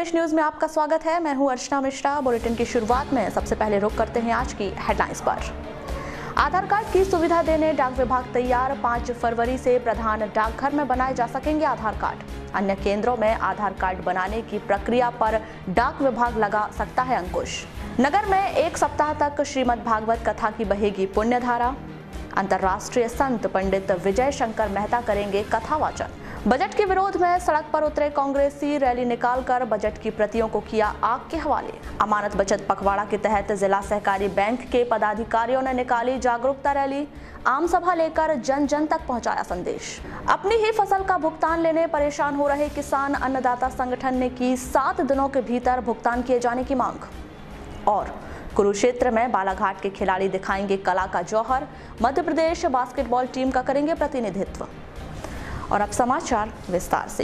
संदेश न्यूज में आपका स्वागत है। मैं हूं अर्चना मिश्रा। बुलेटिन की शुरुआत में सबसे पहले रुख करते हैं आज की हेडलाइंस पर। आधार कार्ड की सुविधा देने डाक विभाग तैयार। 5 फरवरी से प्रधान डाकघर में बनाए जा सकेंगे आधार कार्ड। अन्य केंद्रों में आधार कार्ड बनाने की प्रक्रिया पर डाक विभाग लगा सकता है अंकुश। नगर में 1 सप्ताह तक श्रीमद् भागवत कथा की बहेगी पुण्यधारा। अंतर्राष्ट्रीय संत पंडित विजय शंकर मेहता करेंगे कथा वाचन। बजट के विरोध में सड़क पर उतरे कांग्रेसी रैली निकालकर बजट की प्रतियों को किया आग के हवाले। अमानत बचत पखवाड़ा के तहत जिला सहकारी बैंक के पदाधिकारियों ने निकाली जागरूकता रैली। आम सभा लेकर जन जन तक पहुंचाया संदेश। अपनी ही फसल का भुगतान लेने परेशान हो रहे किसान अन्नदाता संगठन ने की 7 दिनों के भीतर भुगतान किए जाने की मांग। और कुरुक्षेत्र में बालाघाट के खिलाड़ी दिखाएंगे कला का जौहर। मध्य प्रदेश बास्केटबॉल टीम का करेंगे प्रतिनिधित्व। और अब समाचार विस्तार से।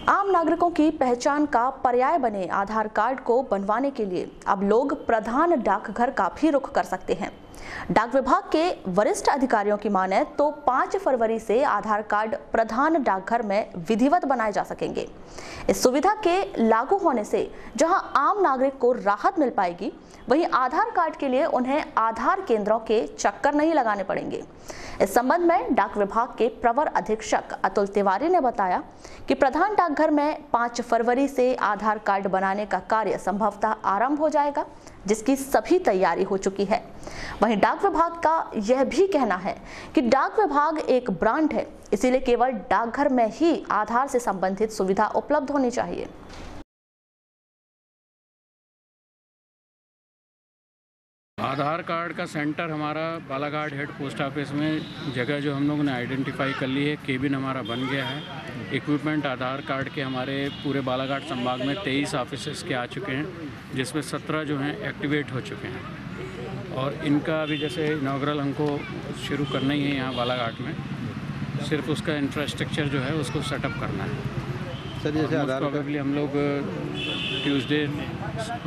आम नागरिकों की पहचान का पर्याय बने आधार कार्ड को बनवाने के लिए अब लोग प्रधान डाकघर का भी रुख कर सकते हैं। डाक विभाग के वरिष्ठ अधिकारियों की माने तो 5 फरवरी से आधार कार्ड प्रधान डाकघर में विधिवत बनाए जा सकेंगे। इस सुविधा के लागू होने से जहां आम नागरिक को राहत मिल पाएगी, वहीं आधार कार्ड के लिए उन्हें आधार केंद्रों के चक्कर नहीं लगाने पड़ेंगे। इस संबंध में डाक विभाग के प्रवर अधीक्षक अतुल तिवारी ने बताया कि प्रधान डाकघर में 5 फरवरी से आधार कार्ड बनाने का कार्य संभवतः आरंभ हो जाएगा, जिसकी सभी तैयारी हो चुकी है। वहीं डाक विभाग का यह भी कहना है कि डाक विभाग एक ब्रांड है, इसीलिए केवल डाकघर में ही आधार से संबंधित सुविधा उपलब्ध होनी चाहिए। आधार कार्ड का सेंटर हमारा बालाघाट हेड पोस्ट ऑफिस में जगह जो हम लोगों ने आइडेंटिफाई कर ली है। केबिन हमारा बन गया है। इक्विपमेंट आधार कार्ड के हमारे पूरे बालाघाट संभाग में 23 ऑफिसेस के आ चुके हैं, जिसमें 17 जो हैं एक्टिवेट हो चुके हैं। और इनका अभी जैसे इनॉग्रल हमको शुरू करना ही है यहाँ बालाघाट में। सिर्फ उसका इंफ्रास्ट्रक्चर जो है उसको सेटअप करना है। सर जैसे आधार प्रोबेबली हम लोग ट्यूसडे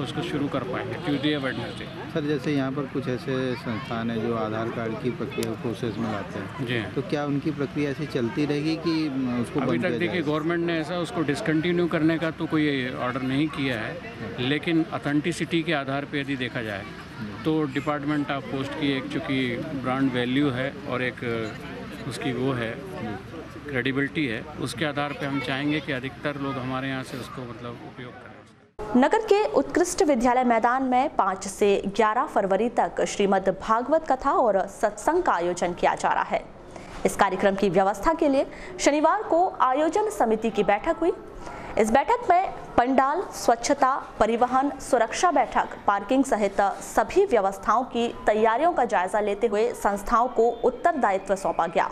उसको शुरू कर पाएंगे, ट्यूसडे या वेडनेसडे। सर जैसे यहाँ पर कुछ ऐसे संस्थान हैं जो आधार कार्ड की प्रक्रिया प्रोसेस में लाते हैं, जी, तो क्या उनकी प्रक्रिया ऐसी चलती रहेगी कि उसको अभी तक देखिए गवर्नमेंट ने ऐसा उसको डिसकंटिन्यू करने का तो कोई ऑर्डर नहीं किया है, लेकिन ऑथेंटिसिटी के आधार पर यदि देखा जाए तो डिपार्टमेंट ऑफ पोस्ट की एक चूँकि ब्रांड वैल्यू है और एक उसकी वो है क्रेडिबिलिटी है, उसके आधार पे हम चाहेंगे कि अधिकतर लोग हमारे यहाँ से उसको मतलब उपयोग करें। नगर के उत्कृष्ट विद्यालय मैदान में 5 से 11 फरवरी तक श्रीमद् भागवत कथा और सत्संग का आयोजन किया जा रहा है। इस कार्यक्रम की व्यवस्था के लिए शनिवार को आयोजन समिति की बैठक हुई। इस बैठक में पंडाल, स्वच्छता, परिवहन, सुरक्षा बैठक, पार्किंग सहित सभी व्यवस्थाओं की तैयारियों का जायजा लेते हुए संस्थाओं को उत्तरदायित्व सौंपा गया।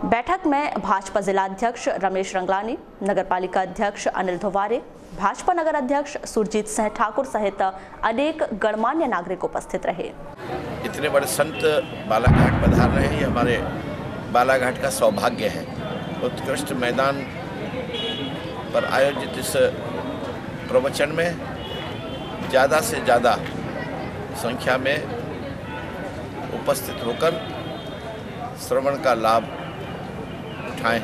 बैठक में भाजपा जिलाध्यक्ष रमेश रंगलानी, नगरपालिका अध्यक्ष अनिल धोवारे, भाजपा नगर अध्यक्ष सुरजीत सिंह ठाकुर सहित अनेक गणमान्य नागरिक उपस्थित रहे। इतने बड़े संत बालाघाट पधार रहे हैं, ये हमारे बालाघाट का सौभाग्य है। उत्कृष्ट मैदान पर आयोजित इस प्रवचन में ज़्यादा से ज़्यादा संख्या में उपस्थित होकर श्रवण का लाभ उठाएं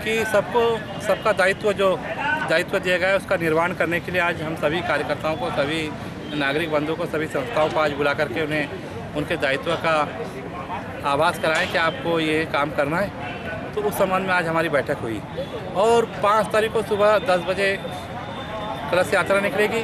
कि सबका दायित्व दिया गया है उसका निर्वहन करने के लिए आज हम सभी कार्यकर्ताओं को, सभी नागरिक बंधुओं को, सभी संस्थाओं को आज बुला करके उन्हें उनके दायित्व का आभास कराएं कि आपको ये काम करना है। तो उस संबंध में आज हमारी बैठक हुई और 5 तारीख को सुबह 10 बजे कलश यात्रा निकलेगी।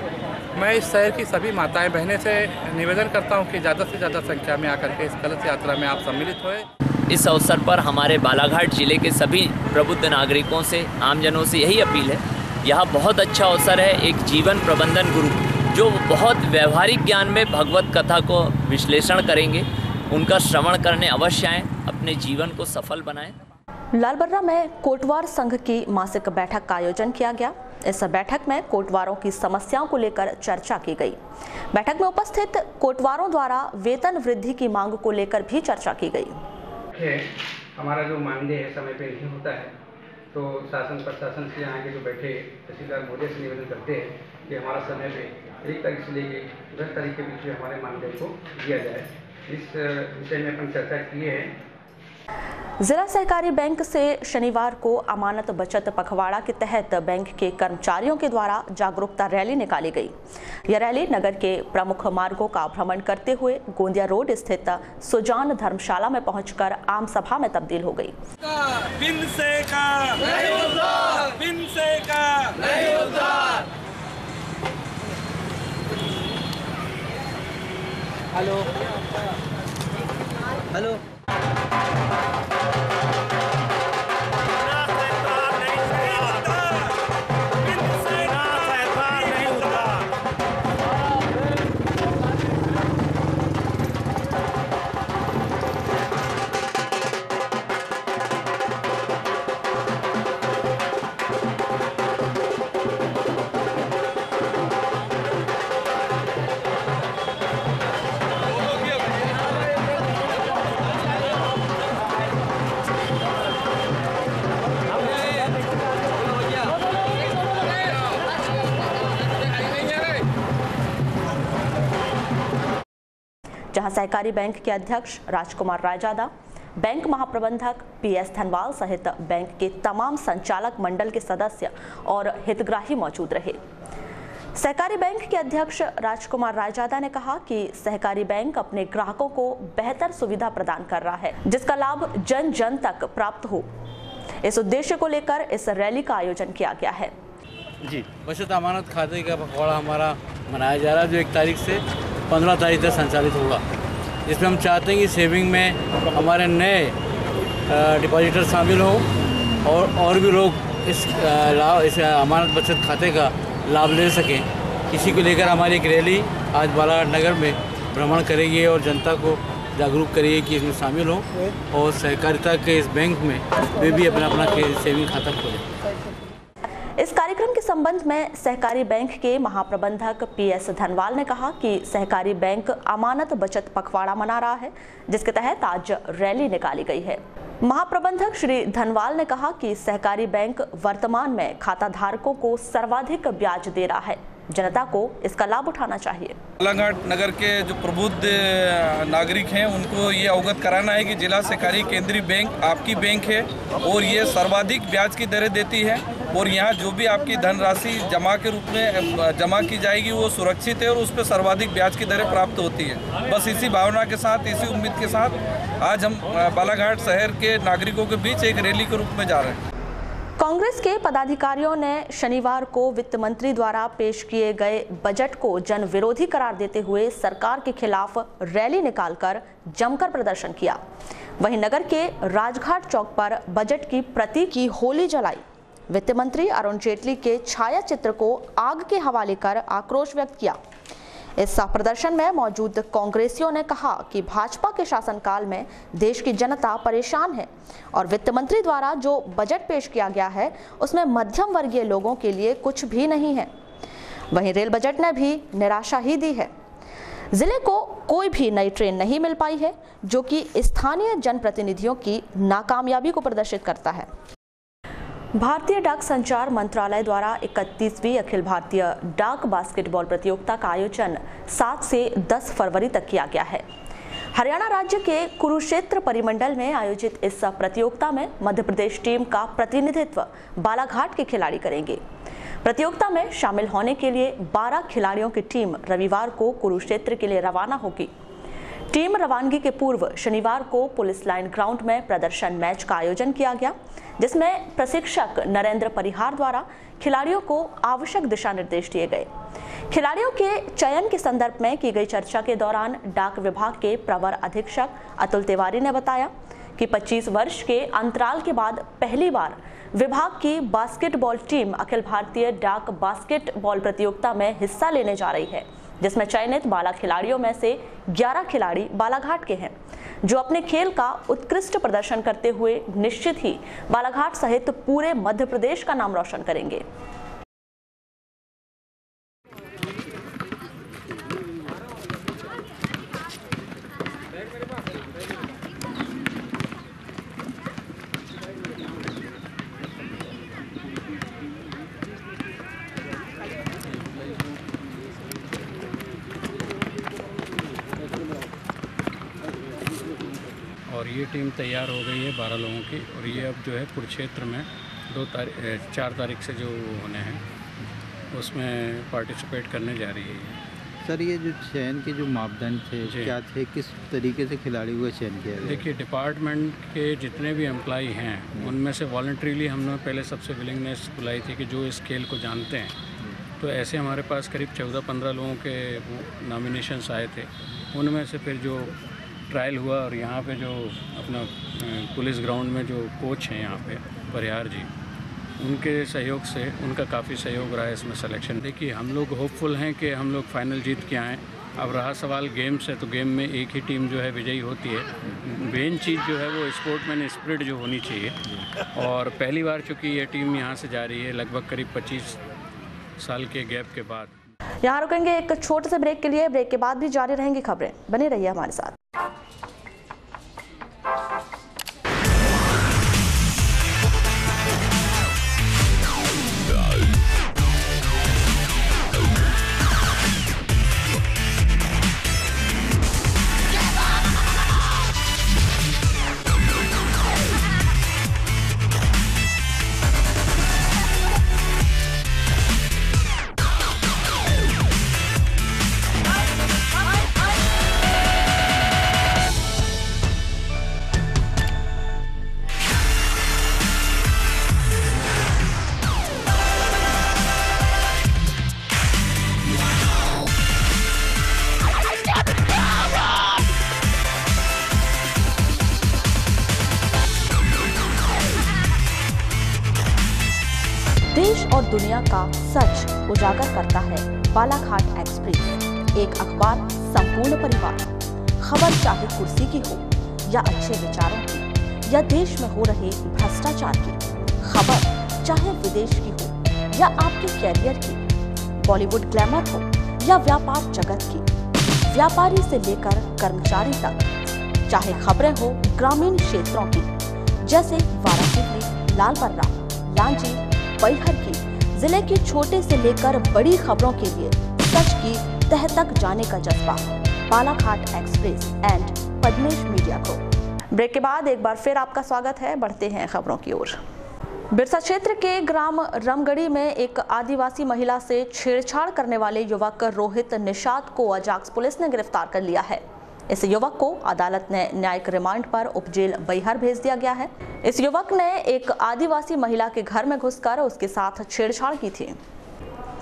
मैं इस शहर की सभी माताएं बहनें से निवेदन करता हूं कि ज़्यादा से ज़्यादा संख्या में आकर के इस कलश यात्रा में आप सम्मिलित होए। इस अवसर पर हमारे बालाघाट जिले के सभी प्रबुद्ध नागरिकों से, आमजनों से यही अपील है, यह बहुत अच्छा अवसर है। एक जीवन प्रबंधन गुरु जो बहुत व्यवहारिक ज्ञान में भगवत कथा को विश्लेषण करेंगे, उनका श्रवण करने अवश्य आएँ, अपने जीवन को सफल बनाएं। लालबर्रा में कोटवार संघ की मासिक बैठक का आयोजन किया गया। इस बैठक में कोटवारों की समस्याओं को लेकर चर्चा की गई। बैठक में उपस्थित कोटवारों द्वारा वेतन वृद्धि की मांग को लेकर भी चर्चा की गई। हमारा जो मानदेय है समय पे नहीं होता है, तो शासन प्रशासन से यहाँ के जो बैठे तहसीलदार महोदय से निवेदन करते हैं कि हमारा समय पे 1 तारीख से लेकर 10 तारीख के बीच में हमारे मानदेय को दिया जाए। इस विषय में अपन चर्चा किए हैं। जिला सहकारी बैंक से शनिवार को अमानत बचत पखवाड़ा के तहत बैंक के कर्मचारियों के द्वारा जागरूकता रैली निकाली गई। यह रैली नगर के प्रमुख मार्गों का भ्रमण करते हुए गोंदिया रोड स्थित सुजान धर्मशाला में पहुंचकर आम सभा में तब्दील हो गई। हेलो हेलो जहां सहकारी बैंक के अध्यक्ष राजकुमार रायजादा, बैंक महाप्रबंधक PS धनवाल सहित बैंक के तमाम संचालक मंडल के सदस्य और हितग्राही मौजूद रहे। सहकारी बैंक के अध्यक्ष राजकुमार रायजादा ने कहा कि सहकारी बैंक अपने ग्राहकों को बेहतर सुविधा प्रदान कर रहा है, जिसका लाभ जन जन तक प्राप्त हो। इस उद्देश्य को लेकर इस रैली का आयोजन किया गया है। जी, बचत अमानत खाते का पखवाड़ा हमारा मनाया जा रहा है, जो 1 तारीख से 15 तारीख तक संचालित होगा, जिसमें हम चाहते हैं कि सेविंग में हमारे नए डिपॉजिटर शामिल हों और भी लोग इस अमानत बचत खाते का लाभ ले सकें। इसी को लेकर हमारी एक रैली आज बालाघाट नगर में भ्रमण करेगी और जनता को जागरूक करेगी कि इसमें शामिल हो और सहकारिता के इस बैंक में वे भी अपना सेविंग खाता खोलें। इस कार्यक्रम के संबंध में सहकारी बैंक के महाप्रबंधक PS धनवाल ने कहा कि सहकारी बैंक अमानत बचत पखवाड़ा मना रहा है, जिसके तहत आज रैली निकाली गई है। महाप्रबंधक श्री धनवाल ने कहा कि सहकारी बैंक वर्तमान में खाता धारकों को सर्वाधिक ब्याज दे रहा है, जनता को इसका लाभ उठाना चाहिए। बालाघाट नगर के जो प्रबुद्ध नागरिक हैं उनको ये अवगत कराना है कि जिला सहकारी केंद्रीय बैंक आपकी बैंक है और ये सर्वाधिक ब्याज की दरें देती है और यहाँ जो भी आपकी धनराशि जमा के रूप में जमा की जाएगी वो सुरक्षित है और उस पर सर्वाधिक ब्याज की दरें प्राप्त होती है। बस इसी भावना के साथ, इसी उम्मीद के साथ आज हम बालाघाट शहर के नागरिकों के बीच एक रैली के रूप में जा रहे हैं। कांग्रेस के पदाधिकारियों ने शनिवार को वित्त मंत्री द्वारा पेश किए गए बजट को जन विरोधी करार देते हुए सरकार के खिलाफ रैली निकालकर जमकर प्रदर्शन किया। वहीं नगर के राजघाट चौक पर बजट की प्रति की होली जलाई। वित्त मंत्री अरुण जेटली के छाया चित्र को आग के हवाले कर आक्रोश व्यक्त किया। इस प्रदर्शन में मौजूद कांग्रेसियों ने कहा कि भाजपा के शासनकाल में देश की जनता परेशान है और वित्त मंत्री द्वारा जो बजट पेश किया गया है उसमें मध्यम वर्गीय लोगों के लिए कुछ भी नहीं है। वहीं रेल बजट ने भी निराशा ही दी है। जिले को कोई भी नई ट्रेन नहीं मिल पाई है, जो कि स्थानीय जनप्रतिनिधियों की नाकामयाबी को प्रदर्शित करता है। भारतीय डाक संचार मंत्रालय द्वारा 31वीं अखिल भारतीय डाक बास्केटबॉल प्रतियोगिता का आयोजन 7 से 10 फरवरी तक किया गया है। हरियाणा राज्य के कुरुक्षेत्र परिमंडल में आयोजित इस प्रतियोगिता में मध्य प्रदेश टीम का प्रतिनिधित्व बालाघाट के खिलाड़ी करेंगे। प्रतियोगिता में शामिल होने के लिए 12 खिलाड़ियों की टीम रविवार को कुरुक्षेत्र के लिए रवाना होगी। टीम रवानगी के पूर्व शनिवार को पुलिस लाइन ग्राउंड में प्रदर्शन मैच का आयोजन किया गया, जिसमें प्रशिक्षक नरेंद्र परिहार द्वारा खिलाड़ियों को आवश्यक दिशा निर्देश दिए गए। खिलाड़ियों के चयन के संदर्भ में की गई चर्चा के दौरान डाक विभाग के प्रवर अधीक्षक अतुल तिवारी ने बताया कि 25 वर्ष के अंतराल के बाद पहली बार विभाग की बास्केटबॉल टीम अखिल भारतीय डाक बास्केटबॉल प्रतियोगिता में हिस्सा लेने जा रही है, जिसमें चयनित 12 खिलाड़ियों में से 11 खिलाड़ी बालाघाट के हैं, जो अपने खेल का उत्कृष्ट प्रदर्शन करते हुए निश्चित ही बालाघाट सहित पूरे मध्य प्रदेश का नाम रोशन करेंगे। और ये टीम तैयार हो गई है 12 लोगों की, और ये अब जो है कुरुक्षेत्र में 4 तारीख से जो होने हैं उसमें पार्टिसिपेट करने जा रही है। सर, ये जो चयन के जो मापदंड थे क्या थे, किस तरीके से खिलाड़ियों का चयन किया गया? देखिए, डिपार्टमेंट के जितने भी एम्प्लॉई हैं उनमें से वॉलंटरीली हमने पहले सबसे विलिंगनेस बुलाई थी कि जो इस खेल को जानते हैं, तो ऐसे हमारे पास करीब 14-15 लोगों के नॉमिनेशंस आए थे। उनमें से फिर जो ट्रायल हुआ और यहाँ पे जो अपना पुलिस ग्राउंड में जो कोच हैं यहाँ पे परिहार जी, उनके सहयोग से उनका काफ़ी सहयोग रहा है इसमें सिलेक्शन। देखिए, हम लोग होपफुल हैं कि हम लोग फाइनल जीत के आएँ। अब रहा सवाल गेम से, तो गेम में एक ही टीम जो है विजयी होती है। मेन चीज़ जो है वो स्पोर्टमैन स्पिरिट जो होनी चाहिए, और पहली बार चूँकि ये टीम यहाँ से जा रही है लगभग करीब 25 साल के गैप के बाद। यहाँ रुकेंगे एक छोटे से ब्रेक के लिए। ब्रेक के बाद भी जारी रहेंगी खबरें, बने रहिए हमारे साथ। देश और दुनिया का सच उजागर करता है बालाघाट एक्सप्रेस, एक अखबार संपूर्ण परिवार। खबर चाहे कुर्सी की हो या अच्छे विचारों की या देश में हो रहे भ्रष्टाचार की, खबर चाहे विदेश की हो या आपके कैरियर की, बॉलीवुड ग्लैमर हो या व्यापार जगत की, व्यापारी से लेकर कर्मचारी तक, चाहे खबरें हो ग्रामीण क्षेत्रों की जैसे वाराणसी, लालबर्रा, लांजी, बैहर की, जिले की छोटे से लेकर बड़ी खबरों के लिए सच की तह तक जाने का जज्बा। Balaghat express and Padmesh media को। ब्रेक के बाद एक बार फिर आपका स्वागत है। बढ़ते हैं खबरों की ओर। बिरसा क्षेत्र के ग्राम रमगढ़ी में एक आदिवासी महिला से छेड़छाड़ करने वाले युवक रोहित निषाद को अजाक्स पुलिस ने गिरफ्तार कर लिया है। इस युवक को अदालत ने न्यायिक रिमांड पर उपजेल बैहर भेज दिया गया है। इस युवक ने एक आदिवासी महिला के घर में घुसकर उसके साथ छेड़छाड़ की थी।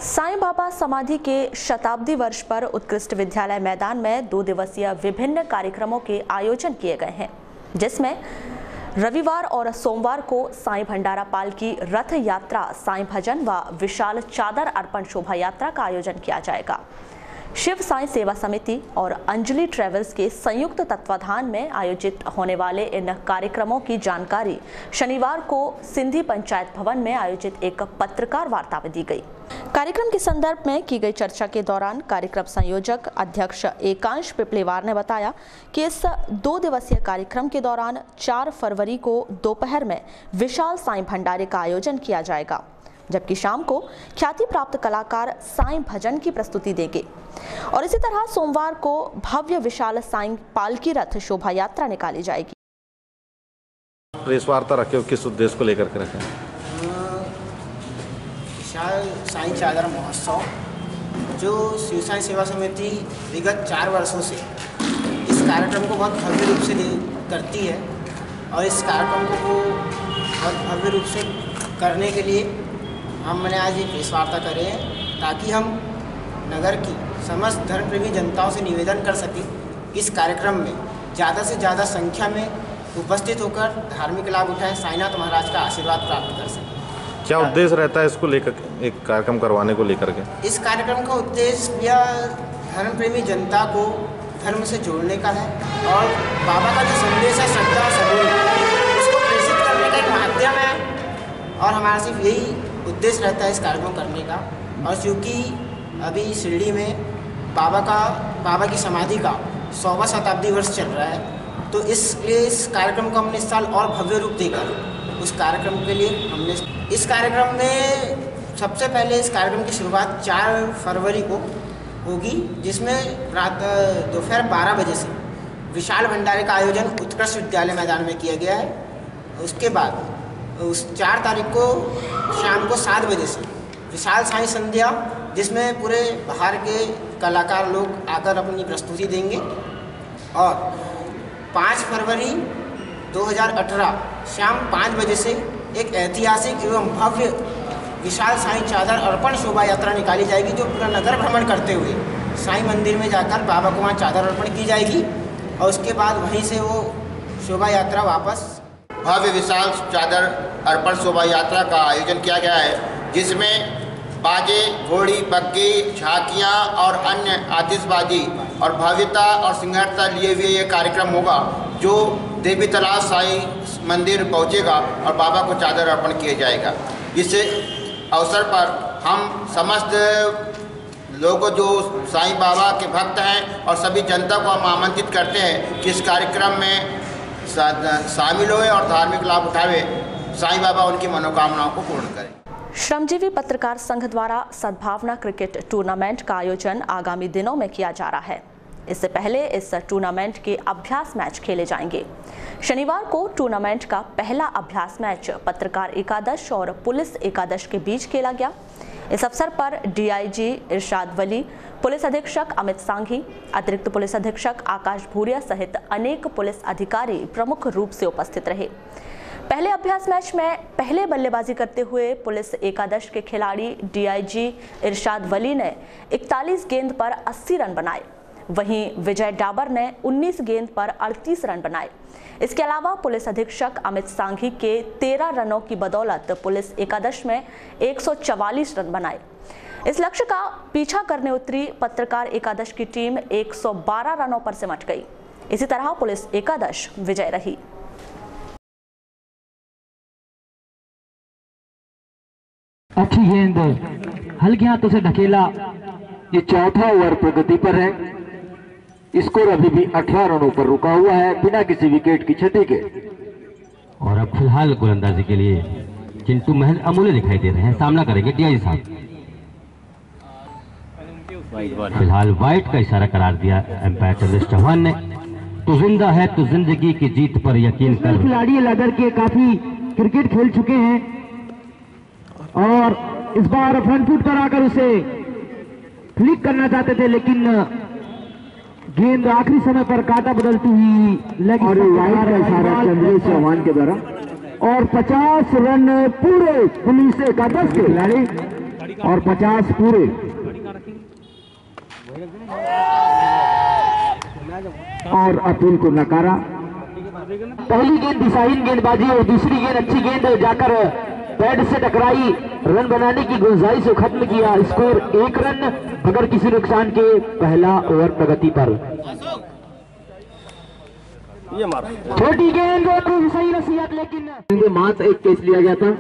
साईं बाबा समाधि के शताब्दी वर्ष पर उत्कृष्ट विद्यालय मैदान में 2 दिवसीय विभिन्न कार्यक्रमों के आयोजन किए गए हैं, जिसमें रविवार और सोमवार को साईं भंडारा पाल की रथ यात्रा, साईं भजन व विशाल चादर अर्पण शोभा यात्रा का आयोजन किया जाएगा। शिव साईं सेवा समिति और अंजलि ट्रेवल्स के संयुक्त तत्वाधान में आयोजित होने वाले इन कार्यक्रमों की जानकारी शनिवार को सिंधी पंचायत भवन में आयोजित एक पत्रकार वार्ता में दी गई। कार्यक्रम के संदर्भ में की गई चर्चा के दौरान कार्यक्रम संयोजक अध्यक्ष एकांश पिपलेवार ने बताया कि इस 2 दिवसीय कार्यक्रम के दौरान 4 फरवरी को दोपहर में विशाल साईं भंडारे का आयोजन किया जाएगा, जबकि शाम को ख्याति प्राप्त कलाकार साईं भजन की प्रस्तुति देंगे और इसी तरह सोमवार को भव्य विशाल साईं पालकी रथ शोभा यात्रा निकाली जाएगी। प्रेस वार्ता रखे हो, किस उद्देश्य को लेकर के रखे? विशाल साईं चादर महोत्सव जो शिव साईं सेवा समिति विगत 4 वर्षों से इस कार्यक्रम को बहुत भव्य रूप से करती है, और इस कार्यक्रम को बहुत भव्य रूप से करने के लिए हमने आज ये प्रेस वार्ता करे हैं, ताकि हम नगर की समस्त धर्मप्रेमी जनताओं से निवेदन कर सकें कि इस कार्यक्रम में ज़्यादा से ज़्यादा संख्या में उपस्थित होकर धार्मिक लाभ उठाएं, साईनाथ महाराज का आशीर्वाद प्राप्त कर सकें। क्या उद्देश्य रहता है इसको लेकर, एक कार्यक्रम करवाने को लेकर के? इस कार्यक्रम का उद्देश्य यह धर्मप्रेमी जनता को धर्म से जोड़ने का है, और बाबा का जो संदेश है श्रद्धा और सबूत, उसको प्रेषित करने का एक माध्यम है, और हमारा सिर्फ यही उद्देश्य रहता है इस कार्यक्रम करने का। और चूँकि अभी शिरडी में बाबा की समाधि का 100वां शताब्दी वर्ष चल रहा है, तो इसलिए इस कार्यक्रम को हमने इस साल और भव्य रूप देकर उस कार्यक्रम के लिए हमने इस कार्यक्रम में सबसे पहले इस कार्यक्रम की शुरुआत 4 फरवरी को होगी, जिसमें रात दोपहर 12 बजे से विशाल भंडारे का आयोजन उत्कृष्ट विद्यालय मैदान में किया गया है। उसके बाद उस 4 तारीख को शाम को 7 बजे से विशाल साई संध्या, जिसमें पूरे बाहर के कलाकार लोग आकर अपनी प्रस्तुति देंगे। और 5 फरवरी 2018 शाम 5 बजे से एक ऐतिहासिक एवं भव्य विशाल साईं चादर अर्पण शोभा यात्रा निकाली जाएगी, जो पूरा नगर भ्रमण करते हुए साईं मंदिर में जाकर बाबा को वहाँ चादर अर्पण की जाएगी और उसके बाद वहीं से वो शोभा यात्रा वापस। भव्य विशाल चादर अर्पण शोभा यात्रा का आयोजन किया गया है, जिसमें बाजे, घोड़ी, बग्गी, झांकियाँ और अन्य आतिशबाजी और भव्यता और सिंगारता लिए हुए ये कार्यक्रम होगा, जो देवी तालाब साईं मंदिर पहुँचेगा और बाबा को चादर अर्पण किया जाएगा। इस अवसर पर हम समस्त लोग जो साईं बाबा के भक्त हैं और सभी जनता को हम आमंत्रित करते हैं कि इस कार्यक्रम में शामिल होए और धार्मिक लाभ उठावे, साईं बाबा उनकी मनोकामनाओं को पूर्ण करें। श्रमजीवी पत्रकार संघ द्वारा सद्भावना क्रिकेट टूर्नामेंट का आयोजन आगामी दिनों में किया जा रहा है। इससे पहले इस टूर्नामेंट के अभ्यास मैच खेले जाएंगे। शनिवार को टूर्नामेंट का पहला अभ्यास मैच पत्रकार एकादश और पुलिस एकादश के बीच खेला गया। इस अवसर पर डीआईजी इरशाद वली, पुलिस अधीक्षक अमित सांघी, अतिरिक्त पुलिस अधीक्षक आकाश भूरिया सहित अनेक पुलिस अधिकारी प्रमुख रूप से उपस्थित रहे। पहले अभ्यास मैच में पहले बल्लेबाजी करते हुए पुलिस एकादश के खिलाड़ी डीआईजी इरशाद वली ने 41 गेंद पर 80 रन बनाए। वहीं विजय डाबर ने 19 गेंद पर 38 रन बनाए। इसके अलावा पुलिस अधीक्षक अमित सांघी के 13 रनों की बदौलत पुलिस एकादश में 144 रन बनाए। इस लक्ष्य का पीछा करने उतरी पत्रकार एकादश की टीम 112 रनों पर सिमट गई। इसी तरह पुलिस एकादश विजय रही। अच्छी गेंद हल्के हाथों से ढकेला। ये चौथा ओवर प्रगति पर है। स्कोर अभी भी 18 रनों पर रुका हुआ है बिना किसी विकेट की क्षति के। और अब फिलहाल गोलंदाजी के लिए चिंटू महल अमूल्य दिखाई दे रहे हैं, सामना करेंगे डीआईजी साहब। फिलहाल वाइट का इशारा करार दिया एम्पायर चंद्रेश चौहान ने। तो जिंदा है तो जिंदगी की जीत पर यकीन कर। खिलाड़ी लगर के काफी क्रिकेट खेल चुके हैं और इस बार फ्रंट फुट पर आकर उसे फ्लिक करना चाहते थे, लेकिन गेंद आखिरी समय पर काटा बदलती हुई लेग और वाइड का इशारा चंद्रेश चौहान के द्वारा। और 50 रन पूरे पुलिस एकादश के खिलाड़ी और 50 पूरे। और अपील को नकारा। पहली गेंद दिशाहीन गेंदबाजी और दूसरी गेंद अच्छी गेंद जाकर पैड से टकराई, रन बनाने की गुंजाइश को खत्म किया। स्कोर 1 रन बगैर किसी नुकसान के। पहला ओवर प्रगति पर। ये मारा छोटी गेंद और सही नसीहत, लेकिन मात्र एक कैच लिया गया था।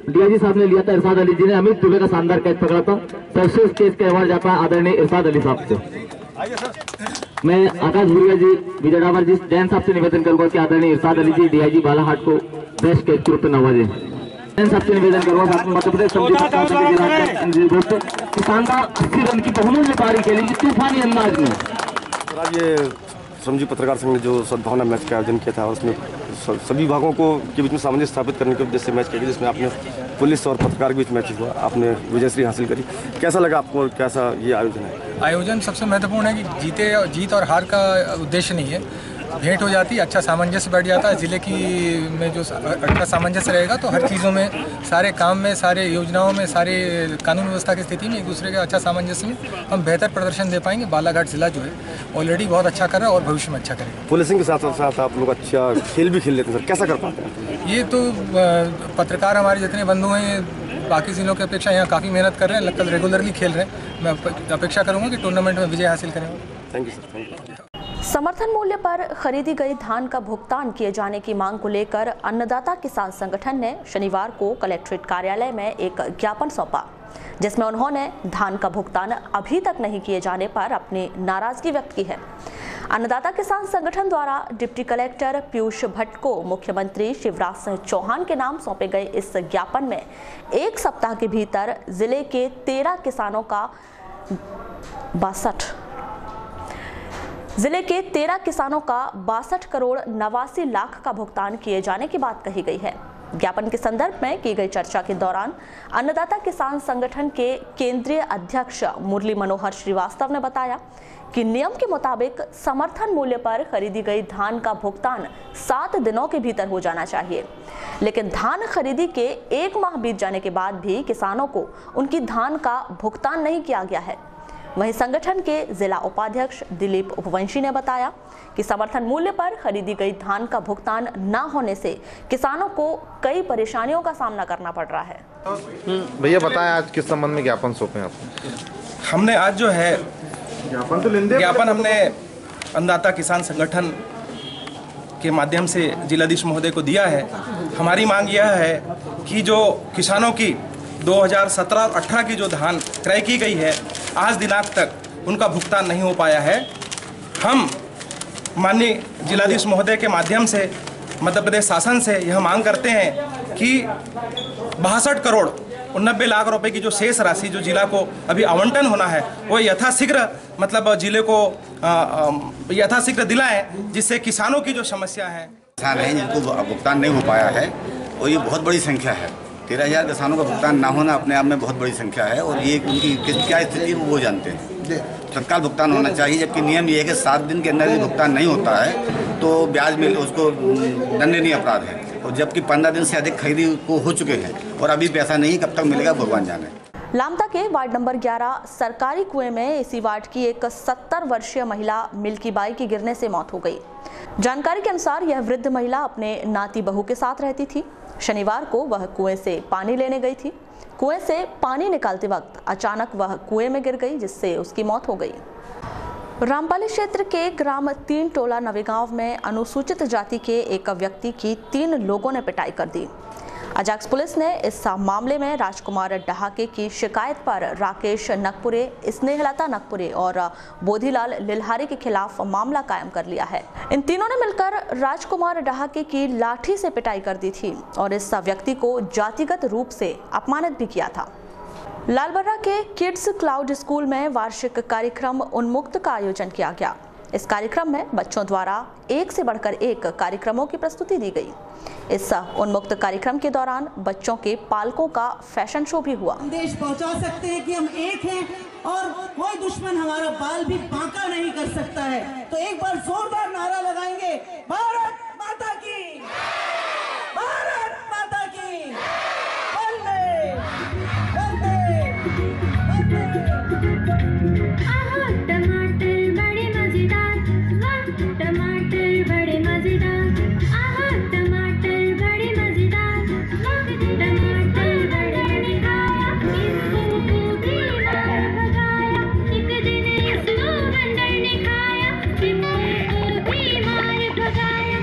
डीआईजी साहब ने लिया था, इरशाद अली जी ने अमित दुबे का शानदार कैच पकड़ा था। सर्वश्रेष्ठ कैच का अवार्ड जाता है आदरणीय इरशाद अली साहब से। मैं आकाश भूरिया जी, विजय डाबर जी, जैन साहब से निवेदन करूंगा कि आदरणीय इरशाद अली जी डीआईजी बालाहाट को बेस्ट कैच के रूप में नवाजे। जैन साहब से निवेदन करूंगा मध्य प्रदेश शानदार 80 रन की बहुमूल्य पारी खेली तूफानी अंदाज में। ये श्रमजीवी पत्रकार संघ ने जो सद्भावना मैच का आयोजन किया था, और उसमें सभी विभागों को के बीच में सामंजस्य स्थापित करने के उद्देश्य से मैच किया गया, जिसमें आपने पुलिस और पत्रकार के बीच मैच हुआ, आपने विजयश्री हासिल करी। कैसा लगा आपको और कैसा ये आयोजन है? आयोजन सबसे महत्वपूर्ण है कि जीत और हार का उद्देश्य नहीं है, भेंट हो जाती है, अच्छा सामंजस्य बैठ जाता है। ज़िले की में जो अच्छा सामंजस्य रहेगा तो हर चीज़ों में, सारे काम में, सारे योजनाओं में, सारे कानून व्यवस्था की स्थिति में एक दूसरे के अच्छा सामंजस्य में हम बेहतर प्रदर्शन दे पाएंगे। बालाघाट जिला जो है ऑलरेडी बहुत अच्छा कर रहा है और भविष्य में अच्छा करेगा। पुलिसिंग के साथ साथ आप लोग अच्छा खेल भी खेल लेते हैं सर, कैसा कर पाते हैं? ये तो पत्रकार हमारे जितने बंधु हैं बाकी जिलों की अपेक्षा यहाँ काफ़ी मेहनत कर रहे हैं, लगभग रेगुलरली खेल रहे हैं। मैं अपेक्षा करूँगा कि टूर्नामेंट में विजय हासिल करेंगे। Thank you sir, thank you. समर्थन मूल्य पर खरीदी गई धान का भुगतान किए जाने की मांग को लेकर अन्नदाता किसान संगठन ने शनिवार को कलेक्ट्रेट कार्यालय में एक ज्ञापन सौंपा, जिसमें उन्होंने धान का भुगतान अभी तक नहीं किए जाने पर अपनी नाराजगी व्यक्त की है। अन्नदाता किसान संगठन द्वारा डिप्टी कलेक्टर पीयूष भट्ट को मुख्यमंत्री शिवराज सिंह चौहान के नाम सौंपे गए इस ज्ञापन में 1 सप्ताह के भीतर जिले के 13 किसानों का जिले के 13 किसानों का 62 करोड़ 89 लाख का भुगतान किए जाने की बात कही गई है। ज्ञापन के संदर्भ में की गई चर्चा के दौरान अन्नदाता किसान संगठन के केंद्रीय अध्यक्ष मुरली मनोहर श्रीवास्तव ने बताया कि नियम के मुताबिक समर्थन मूल्य पर खरीदी गई धान का भुगतान 7 दिनों के भीतर हो जाना चाहिए, लेकिन धान खरीदी के 1 माह बीत जाने के बाद भी किसानों को उनकी धान का भुगतान नहीं किया गया है। वहीं संगठन के जिला उपाध्यक्ष दिलीप उपवंशी ने बताया कि समर्थन मूल्य पर खरीदी गई धान का भुगतान न होने से किसानों को कई परेशानियों का सामना करना पड़ रहा है। भैया बताएं, आज किस संबंध में ज्ञापन सौंपे आप? हमने आज जो है ज्ञापन हमने अन्नदाता किसान संगठन के माध्यम से जिलाधीश महोदय को दिया है। हमारी मांग यह है कि जो किसानों की 2017-18 की जो धान क्रय की गई है, आज दिनांक तक उनका भुगतान नहीं हो पाया है। हम माननीय जिलाधीश महोदय के माध्यम से मध्य प्रदेश शासन से यह मांग करते हैं कि 62 करोड़ 89 लाख रुपए की जो शेष राशि जो जिला को अभी आवंटन होना है वो यथाशीघ्र मतलब जिले को यथाशीघ्र दिलाएं, जिससे किसानों की जो समस्या है किसान हैं जिनको भुगतान नहीं हो पाया है और ये बहुत बड़ी संख्या है। 13,000 किसानों का भुगतान ना होना अपने आप में बहुत बड़ी संख्या है और ये उनकी क्या स्थिति है वो जानते हैं। तत्काल भुगतान होना चाहिए, जबकि नियम ये है कि 7 दिन के अंदर यदि भुगतान नहीं होता है तो ब्याज में उसको दंडनीय अपराध है, और जबकि 15 दिन से अधिक खरीदी को हो चुके हैं और अभी पैसा नहीं, कब तक मिलेगा भगवान जाने। लामता के वार्ड नंबर 11 सरकारी कुएं में इसी वार्ड की एक 70 वर्षीय महिला मिल्की बाई की गिरने से मौत हो गई। जानकारी के अनुसार यह वृद्ध महिला अपने नाती बहू के साथ रहती थी। शनिवार को वह कुएं से पानी लेने गई थी। कुएं से पानी निकालते वक्त अचानक वह कुएं में गिर गई, जिससे उसकी मौत हो गई। रामपाली क्षेत्र के ग्राम 3 टोला नवेगांव में अनुसूचित जाति के एक व्यक्ति की 3 लोगों ने पिटाई कर दी। अजाक्स पुलिस ने इस मामले में राजकुमार डहाके की शिकायत पर राकेश नकपुरे, स्नेहलता नकपुरे और बोधीलाल लिल्हारी के खिलाफ मामला कायम कर लिया है। इन तीनों ने मिलकर राजकुमार डहाके की लाठी से पिटाई कर दी थी और इस व्यक्ति को जातिगत रूप से अपमानित भी किया था। लालबर्रा के किड्स क्लाउड स्कूल में वार्षिक कार्यक्रम उन्मुक्त का आयोजन किया गया। इस कार्यक्रम में बच्चों द्वारा एक से बढ़कर एक कार्यक्रमों की प्रस्तुति दी गई। इस उन्मुक्त कार्यक्रम के दौरान बच्चों के पालकों का फैशन शो भी हुआ। संदेश पहुंचा सकते हैं कि हम एक हैं और कोई दुश्मन हमारा बाल भी बांका नहीं कर सकता है। तो एक बार जोरदार नारा लगाएंगे, भारत माता की, भारत माता की, वंदे वंदे टमाटर बड़े मजेदार, टमाटर बड़े मजेदार, टमाटर बड़े निहाया, इसको बीमार भगाया, एक दिन इसको बंदर ने खाया, इसको बीमार भगाया।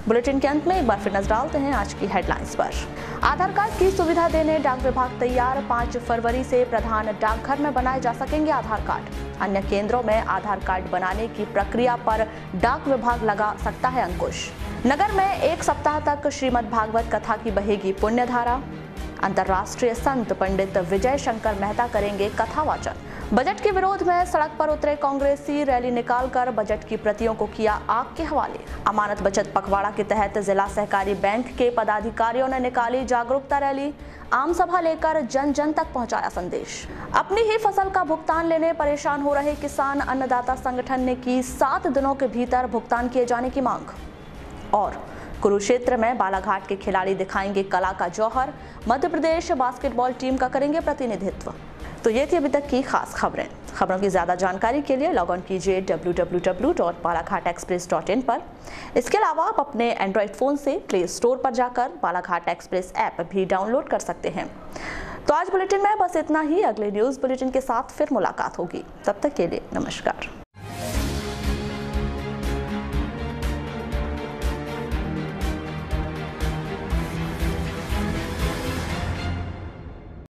बुलेटिन के अंत में एक बार फिर नजर डालते हैं आज की हेडलाइंस पर। आधार कार्ड की सुविधा देने डाक विभाग तैयार, 5 फरवरी से प्रधान डाकघर में बनाए जा सकेंगे आधार कार्ड। अन्य केंद्रों में आधार कार्ड बनाने की प्रक्रिया पर डाक विभाग लगा सकता है अंकुश। नगर में 1 सप्ताह तक श्रीमद् भागवत कथा की बहेगी पुण्यधारा। अंतर्राष्ट्रीय संत पंडित विजय शंकर मेहता करेंगे कथा वाचन। बजट के विरोध में सड़क पर उतरे कांग्रेसी रैली निकालकर बजट की प्रतियों को किया आग के हवाले। अमानत बचत पखवाड़ा के तहत जिला सहकारी बैंक के पदाधिकारियों ने निकाली जागरूकता रैली, आम सभा लेकर जन जन तक पहुंचाया संदेश। अपनी ही फसल का भुगतान लेने परेशान हो रहे किसान अन्नदाता संगठन ने की 7 दिनों के भीतर भुगतान किए जाने की मांग। और कुरुक्षेत्र में बालाघाट के खिलाड़ी दिखाएंगे कला का जौहर, मध्य प्रदेश बास्केटबॉल टीम का करेंगे प्रतिनिधित्व। तो ये थी अभी तक की खास खबरें। खबरों की ज्यादा जानकारी के लिए लॉग ऑन कीजिए www.balaghatexpress.in पर। इसके अलावा आप अपने एंड्रॉइड फोन से प्ले स्टोर पर जाकर बालाघाट एक्सप्रेस ऐप भी डाउनलोड कर सकते हैं। तो आज बुलेटिन में बस इतना ही। अगले न्यूज बुलेटिन के साथ फिर मुलाकात होगी। तब तक के लिए नमस्कार।